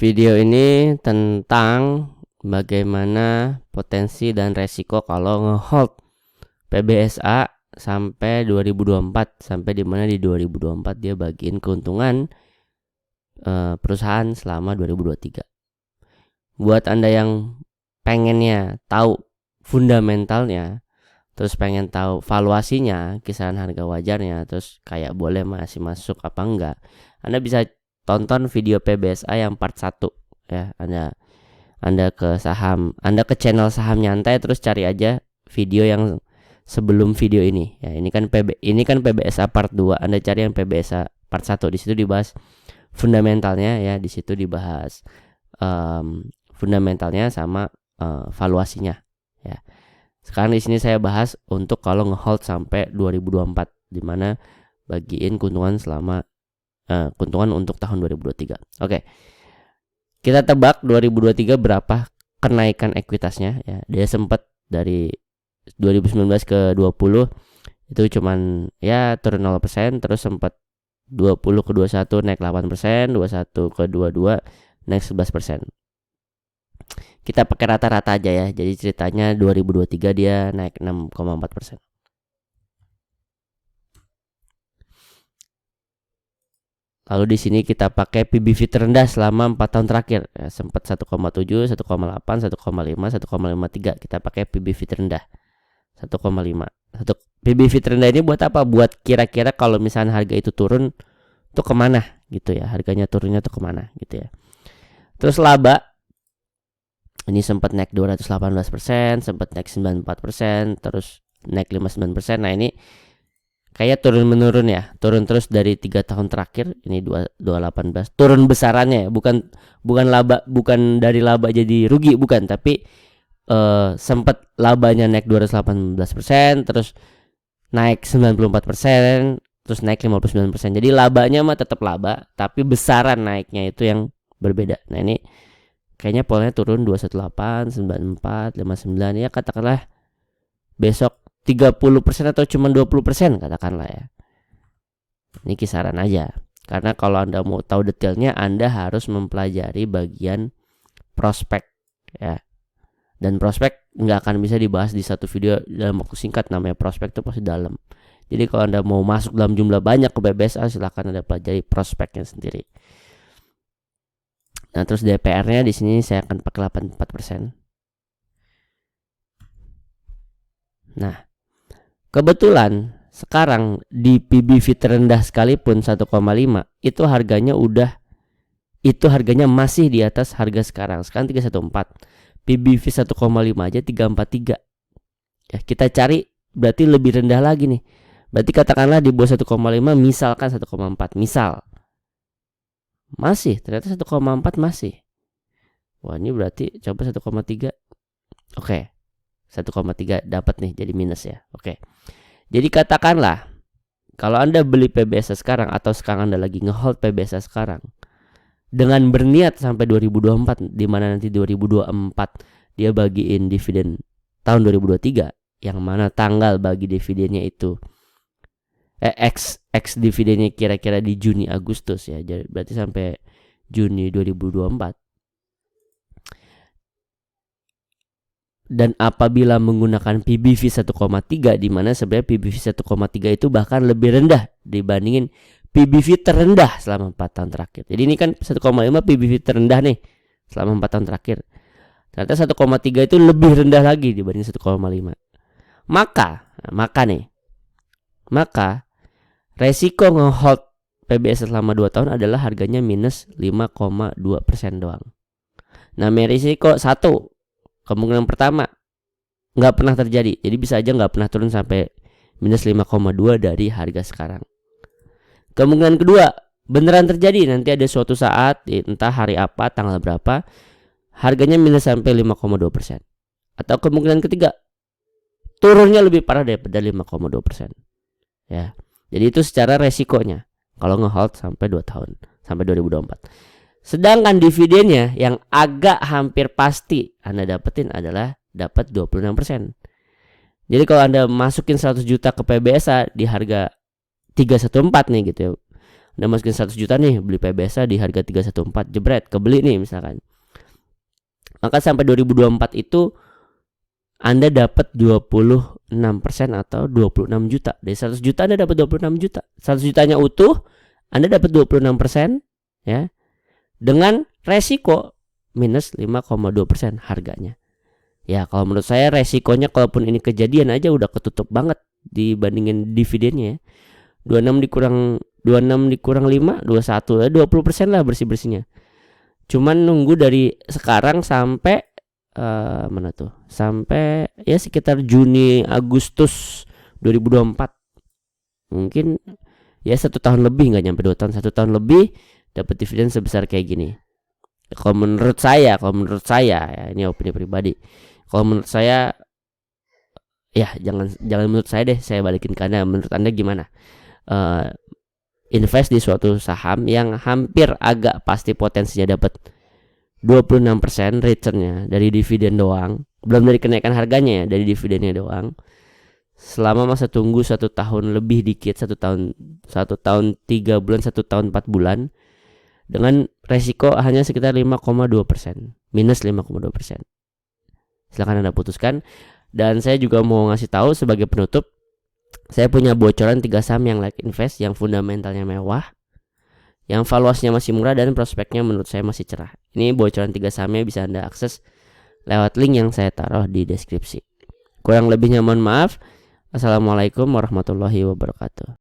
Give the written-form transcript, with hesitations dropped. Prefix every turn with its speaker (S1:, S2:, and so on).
S1: Video ini tentang bagaimana potensi dan resiko kalau ngehold PBSA sampai 2024, sampai dimana di 2024 dia bagiin keuntungan perusahaan selama 2023. Buat Anda yang pengennya tahu fundamentalnya, terus pengen tahu valuasinya, kisaran harga wajarnya, terus kayak boleh masih masuk apa enggak, Anda bisa tonton video PBSA yang part 1 ya. Anda ke channel Saham Nyantai, terus cari aja video yang sebelum video ini ya. Ini kan PBSA part 2. Anda cari yang PBSA part 1, di situ dibahas fundamentalnya ya, di situ dibahas fundamentalnya sama valuasinya ya. Sekarang di sini saya bahas untuk kalau ngehold sampai 2024, di mana bagiin keuntungan selama keuntungan untuk tahun 2023. Oke. Kita tebak 2023 berapa kenaikan ekuitasnya ya. Dia sempat dari 2019 ke 20 itu cuman ya turun 0%, terus sempat 20 ke 21 naik 8%, 21 ke 22 naik 11%. Kita pakai rata-rata aja ya. Jadi ceritanya 2023 dia naik 6,4%. Lalu di sini kita pakai PBV terendah selama 4 tahun terakhir ya, sempat 1,7, 1,8, 1,5, 1,53. Kita pakai PBV terendah 1,5. PBV terendah ini buat apa? Buat kira-kira kalau misalnya harga itu turun tuh kemana gitu ya, harganya turunnya tuh kemana gitu ya. Terus laba ini sempat naik 218%, sempat naik 94%, terus naik 59%. Nah ini kayak turun menurun ya, turun terus dari 3 tahun terakhir. Ini 218 turun besarannya ya, bukan laba, bukan dari laba jadi rugi, bukan, tapi sempat labanya naik 218%, terus naik 94%, terus naik 59%. Jadi labanya mah tetap laba, tapi besaran naiknya itu yang berbeda. Nah ini kayaknya polanya turun 218, 94, 59 ya, katakanlah besok 30% atau cuma 20% katakanlah ya. Ini kisaran aja. Karena kalau Anda mau tahu detailnya, Anda harus mempelajari bagian prospek ya. Dan prospek nggak akan bisa dibahas di satu video dalam waktu singkat. Namanya prospek itu pasti dalam. Jadi kalau Anda mau masuk dalam jumlah banyak ke PBSA, silahkan Anda pelajari prospeknya sendiri. Nah, terus DPR-nya di sini saya akan pakai 84%. Nah, kebetulan sekarang di PBV terendah sekalipun 1,5 itu harganya masih di atas harga sekarang. Sekarang 314. PBV 1,5 aja 343. Ya, kita cari berarti lebih rendah lagi nih. Berarti katakanlah di bawah 1,5, misalkan 1,4 misal. Masih, ternyata 1,4 masih. Wah, ini berarti coba 1,3. Oke. 1,3 dapat nih, jadi minus ya. Oke. Jadi katakanlah kalau Anda beli PBSA sekarang, atau sekarang Anda lagi ngehold PBSA sekarang dengan berniat sampai 2024, di mana nanti 2024 dia bagiin dividen tahun 2023, yang mana tanggal bagi dividennya itu X dividennya kira-kira di Juni Agustus ya. Jadi berarti sampai Juni 2024. Dan apabila menggunakan PBV 1,3, di mana sebenarnya PBV 1,3 itu bahkan lebih rendah dibandingin PBV terendah selama 4 tahun terakhir. Jadi ini kan 1,5 PBV terendah nih selama 4 tahun terakhir. Ternyata 1,3 itu lebih rendah lagi dibanding 1,5. Maka resiko ngehold PBS selama 2 tahun adalah harganya minus 5,2% doang. Namanya risiko 1. Kemungkinan pertama nggak pernah terjadi, jadi bisa aja nggak pernah turun sampai minus 5,2 dari harga sekarang. Kemungkinan kedua, beneran terjadi, nanti ada suatu saat entah hari apa, tanggal berapa, harganya minus sampai 5,2%. Atau kemungkinan ketiga, turunnya lebih parah daripada 5,2%. Ya. Jadi itu secara resikonya kalau ngehold sampai 2 tahun, sampai 2024. Sedangkan dividennya yang agak hampir pasti Anda dapetin adalah dapat 26%. Jadi kalau Anda masukin 100 juta ke PBSA di harga 314 nih gitu ya, Anda masukin 100 juta nih, beli PBSA di harga 314, jebret, kebeli nih misalkan. Maka sampai 2024 itu Anda dapat 26% atau 26 juta. Dari 100 juta Anda dapat 26 juta. 100 jutanya utuh, Anda dapat 26% ya. Dengan resiko minus 5,2% harganya. Ya, kalau menurut saya resikonya kalaupun ini kejadian aja udah ketutup banget dibandingin dividennya ya. 26 dikurang 5, 21 ya 20% lah bersih-bersihnya. Cuman nunggu dari sekarang sampai mana tuh? Sampai ya sekitar Juni Agustus 2024. Mungkin ya 1 tahun lebih, nggak nyampe 2 tahun, 1 tahun lebih dapat dividen sebesar kayak gini. Kalau menurut saya ya, ini opini pribadi. Kalau menurut saya ya jangan menurut saya deh, saya balikin ke Anda. Menurut Anda gimana? Invest di suatu saham yang hampir agak pasti potensinya dapat 26% returnnya dari dividen doang, belum dari kenaikan harganya ya, dari dividennya doang, selama masa tunggu 1 tahun lebih dikit, 1 tahun 3 bulan, 1 tahun 4 bulan, dengan resiko hanya sekitar 5,2%, minus 5,2%. Silakan Anda putuskan. Dan saya juga mau ngasih tahu sebagai penutup, saya punya bocoran 3 saham yang like invest, yang fundamentalnya mewah, yang valuasinya masih murah, dan prospeknya menurut saya masih cerah. Ini bocoran 3 sahamnya bisa Anda akses lewat link yang saya taruh di deskripsi. Kurang lebihnya mohon maaf. Assalamualaikum warahmatullahi wabarakatuh.